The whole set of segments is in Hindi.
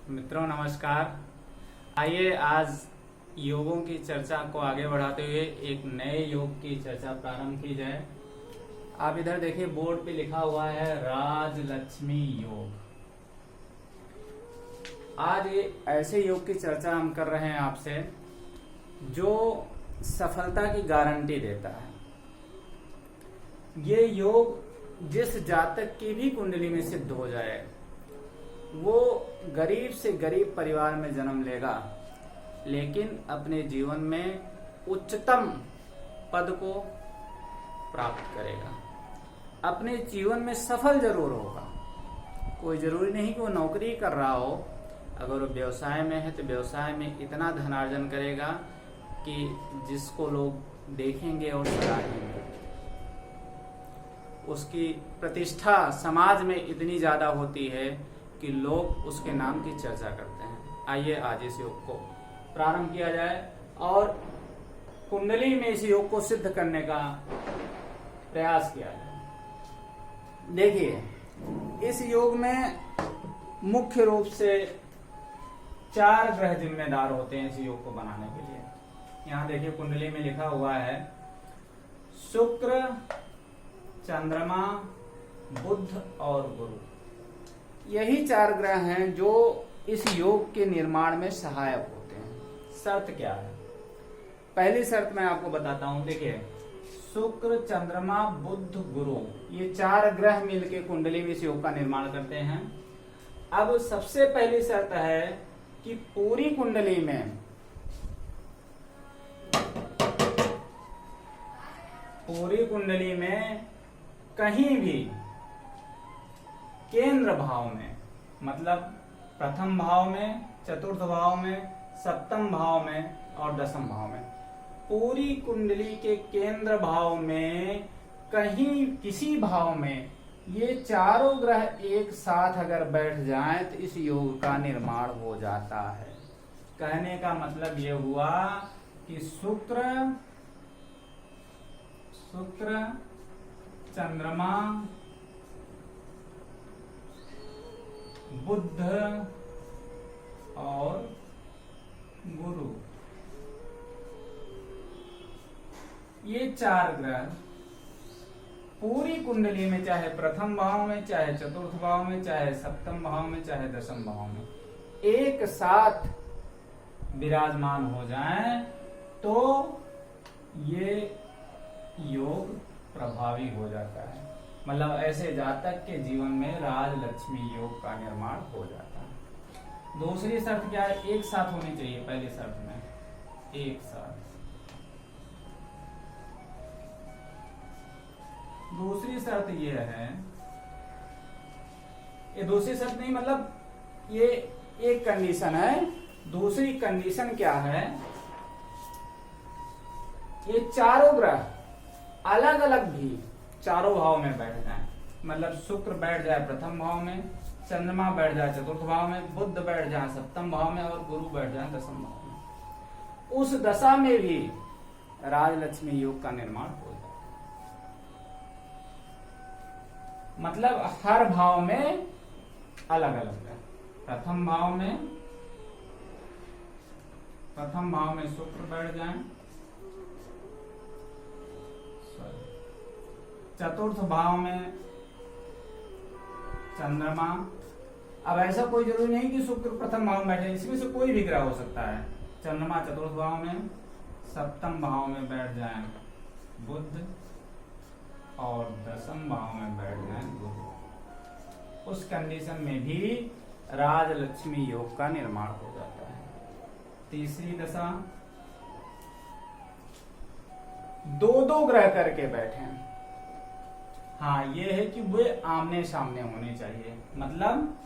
मित्रों नमस्कार। आइए आज योगों की चर्चा को आगे बढ़ाते हुए एक नए योग की चर्चा प्रारंभ की जाए। आप इधर देखिए, बोर्ड पे लिखा हुआ है राजलक्ष्मी योग। आज ये ऐसे योग की चर्चा हम कर रहे हैं आपसे जो सफलता की गारंटी देता है। ये योग जिस जातक की भी कुंडली में सिद्ध हो जाए वो गरीब से गरीब परिवार में जन्म लेगा, लेकिन अपने जीवन में उच्चतम पद को प्राप्त करेगा। अपने जीवन में सफल जरूर होगा। कोई जरूरी नहीं कि वो नौकरी कर रहा हो, अगर वो व्यवसाय में है तो व्यवसाय में इतना धनार्जन करेगा कि जिसको लोग देखेंगे और सराहेंगे। उसकी प्रतिष्ठा समाज में इतनी ज्यादा होती है कि लोग उसके नाम की चर्चा करते हैं। आइए आज इस योग को प्रारंभ किया जाए और कुंडली में इस योग को सिद्ध करने का प्रयास किया जाए। देखिए, इस योग में मुख्य रूप से 4 ग्रह जिम्मेदार होते हैं इस योग को बनाने के लिए। यहाँ देखिए, कुंडली में लिखा हुआ है शुक्र, चंद्रमा, बुध और गुरु। यही 4 ग्रह हैं जो इस योग के निर्माण में सहायक होते हैं। शर्त क्या है? पहली शर्त मैं आपको बताता हूं। देखिए, शुक्र, चंद्रमा, बुध, गुरु, ये 4 ग्रह मिलके कुंडली में इस योग का निर्माण करते हैं। अब सबसे पहली शर्त है कि पूरी कुंडली में कहीं भी केंद्र भाव में, मतलब प्रथम भाव में, चतुर्थ भाव में, सप्तम भाव में और दसम भाव में, पूरी कुंडली के केंद्र भाव में कहीं किसी भाव में ये चारों ग्रह एक साथ अगर बैठ जाएं तो इस योग का निर्माण हो जाता है। कहने का मतलब ये हुआ कि शुक्र, चंद्रमा, बुध और गुरु, ये 4 ग्रह पूरी कुंडली में, चाहे प्रथम भाव में, चाहे चतुर्थ भाव में, चाहे सप्तम भाव में, चाहे दसम भाव में, एक साथ विराजमान हो जाएं तो ये योग प्रभावी हो जाता है। मतलब ऐसे जातक के जीवन में राजलक्ष्मी योग का निर्माण हो जाता है। दूसरी शर्त क्या है? एक साथ होनी चाहिए। पहली शर्त में एक साथ। दूसरी शर्त ये है, ये दूसरी शर्त नहीं, मतलब ये एक कंडीशन है। दूसरी कंडीशन क्या है? ये चारों ग्रह अलग अलग भी चारों भाव में बैठ जाए। मतलब शुक्र बैठ जाए प्रथम भाव में, चंद्रमा बैठ जाए चतुर्थ भाव में, बुध बैठ जाए सप्तम भाव में और गुरु बैठ जाए दसम भाव में। उस दशा में भी राजलक्ष्मी योग का निर्माण हो जाए। मतलब हर भाव में अलग अलग है। प्रथम भाव में शुक्र बैठ जाए, चतुर्थ भाव में चंद्रमा। अब ऐसा कोई जरूरी नहीं कि शुक्र प्रथम भाव में बैठे, इसमें से कोई भी ग्रह हो सकता है। चंद्रमा चतुर्थ भाव में, सप्तम भाव में बैठ जाए बुध और दसम भाव में बैठ जाए गुरु। उस कंडीशन में भी राजलक्ष्मी योग का निर्माण हो जाता है। तीसरी दशा, 2-2 ग्रह करके बैठे। हाँ, ये है कि वे आमने सामने होने चाहिए। मतलब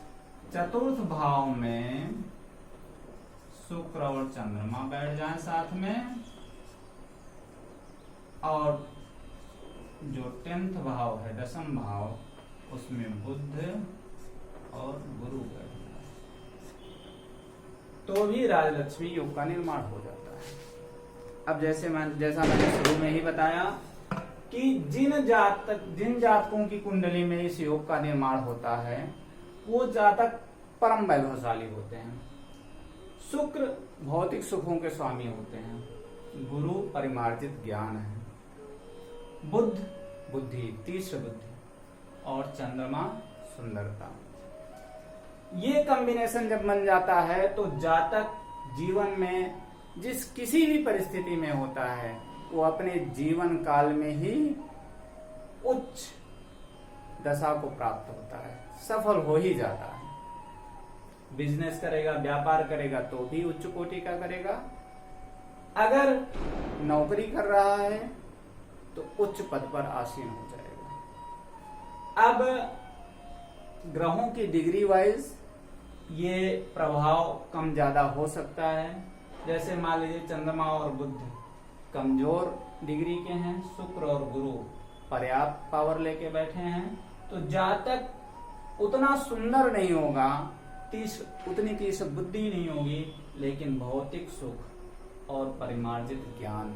चतुर्थ भाव में शुक्र और चंद्रमा बैठ जाएं साथ में, और जो 10th भाव है दसम भाव, उसमें बुध और गुरु बैठ जाए तो भी राजलक्ष्मी योग का निर्माण हो जाता है। अब जैसा मैंने शुरू में ही बताया कि जिन जातकों की कुंडली में इस योग का निर्माण होता है वो जातक परम वैभवशाली होते हैं। शुक्र भौतिक सुखों के स्वामी होते हैं। गुरु परिमार्जित ज्ञान है। बुध बुद्धि, तीव्र बुद्धि, और चंद्रमा सुंदरता। ये कॉम्बिनेशन जब बन जाता है तो जातक जीवन में जिस किसी भी परिस्थिति में होता है वो अपने जीवन काल में ही उच्च दशा को प्राप्त होता है, सफल हो ही जाता है। बिजनेस करेगा, व्यापार करेगा तो भी उच्च कोटि का करेगा। अगर नौकरी कर रहा है तो उच्च पद पर आसीन हो जाएगा। अब ग्रहों की डिग्री वाइज ये प्रभाव कम ज्यादा हो सकता है। जैसे मान लीजिए चंद्रमा और बुध कमजोर डिग्री के हैं, शुक्र और गुरु पर्याप्त पावर लेके बैठे हैं, तो जातक उतना सुंदर नहीं होगा, उतनी तीव्र बुद्धि नहीं होगी, लेकिन भौतिक सुख और परिमार्जित ज्ञान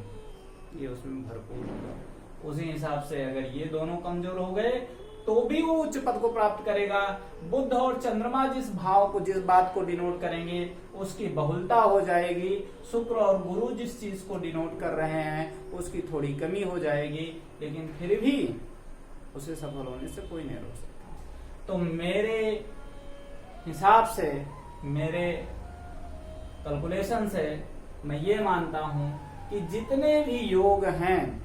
ये उसमें भरपूर होगा। उसी हिसाब से अगर ये दोनों कमजोर हो गए तो भी वो उच्च पद को प्राप्त करेगा। बुध और चंद्रमा जिस भाव को, जिस बात को डिनोट करेंगे उसकी बहुलता हो जाएगी। शुक्र और गुरु जिस चीज को डिनोट कर रहे हैं उसकी थोड़ी कमी हो जाएगी, लेकिन फिर भी उसे सफल होने से कोई नहीं रोक सकता। तो मेरे हिसाब से, मेरे कैलकुलेशन से मैं ये मानता हूं कि जितने भी योग हैं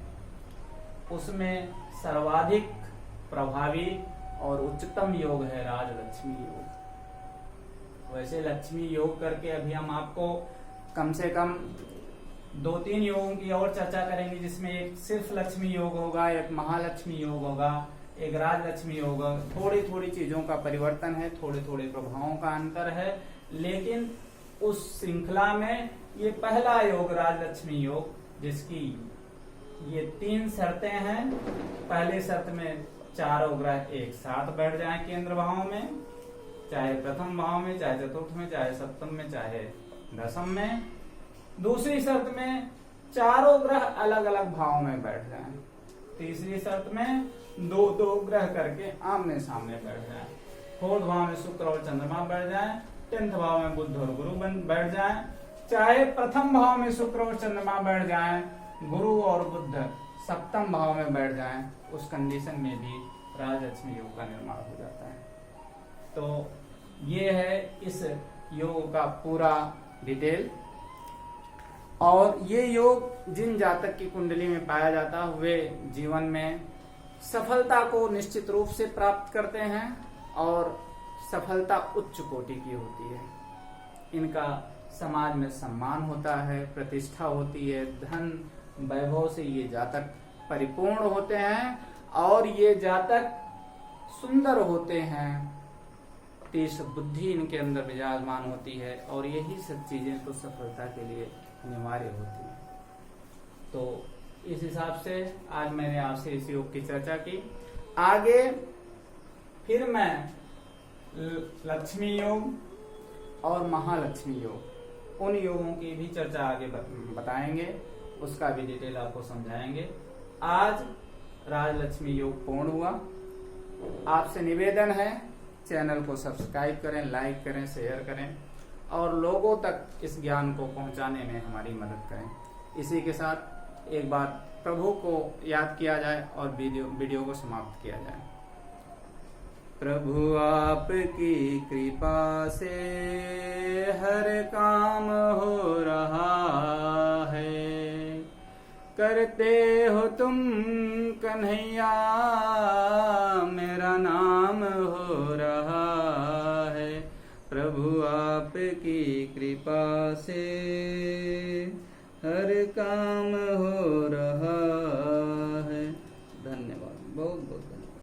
उसमें सर्वाधिक प्रभावी और उच्चतम योग है राजलक्ष्मी योग। वैसे लक्ष्मी योग करके अभी हम आपको कम से कम 2-3 योगों की और चर्चा करेंगे, जिसमें एक सिर्फ लक्ष्मी योग होगा, एक महालक्ष्मी योग होगा, एक राजलक्ष्मी योग होगा। थोड़ी थोड़ी चीजों का परिवर्तन है, थोड़े थोड़े प्रभावों का अंतर है, लेकिन उस श्रृंखला में ये पहला योग राजलक्ष्मी योग, जिसकी ये 3 शर्तें हैं। पहले शर्त में चारों ग्रह एक साथ बैठ जाएं केंद्र भाव में, चाहे प्रथम भाव में, चाहे चतुर्थ में, चाहे सप्तम में, चाहे दशम में। दूसरी शर्त में चारों ग्रह अलग अलग भाव में बैठ जाएं। तीसरी शर्त में 2-2 ग्रह करके आमने सामने बैठ जाएं। 4th भाव में शुक्र और चंद्रमा बैठ जाएं। 10th भाव में बुध और गुरु बैठ जाएं। चाहे प्रथम भाव में शुक्र और चंद्रमा बैठ जाएं, गुरु और बुध सप्तम भाव में बैठ जाएं, उस कंडीशन में भी राजलक्ष्मी योग का निर्माण हो जाता है। तो ये है इस योग का पूरा डिटेल। और ये योग जिन जातक की कुंडली में पाया जाता है वे जीवन में सफलता को निश्चित रूप से प्राप्त करते हैं, और सफलता उच्च कोटि की होती है। इनका समाज में सम्मान होता है, प्रतिष्ठा होती है, धन वैभव से ये जातक परिपूर्ण होते हैं, और ये जातक सुंदर होते हैं, तीव्र बुद्धि इनके अंदर विराजमान होती है, और यही सब चीजें तो सफलता के लिए अनिवार्य होती है। तो इस हिसाब से आज मैंने आपसे इस योग की चर्चा की। आगे फिर मैं लक्ष्मी योग और महालक्ष्मी योग, उन योगों की भी चर्चा आगे बताएंगे, उसका भी डिटेल आपको समझाएंगे। आज राजलक्ष्मी योग पूर्ण हुआ। आपसे निवेदन है चैनल को सब्सक्राइब करें, लाइक करें, शेयर करें, और लोगों तक इस ज्ञान को पहुंचाने में हमारी मदद करें। इसी के साथ एक बार प्रभु को याद किया जाए और वीडियो को समाप्त किया जाए। प्रभु आपकी कृपा से हर काम हो रहा है, करते हो तुम कन्हैया मेरा नाम हो रहा है। प्रभु आपकी कृपा से हर काम हो रहा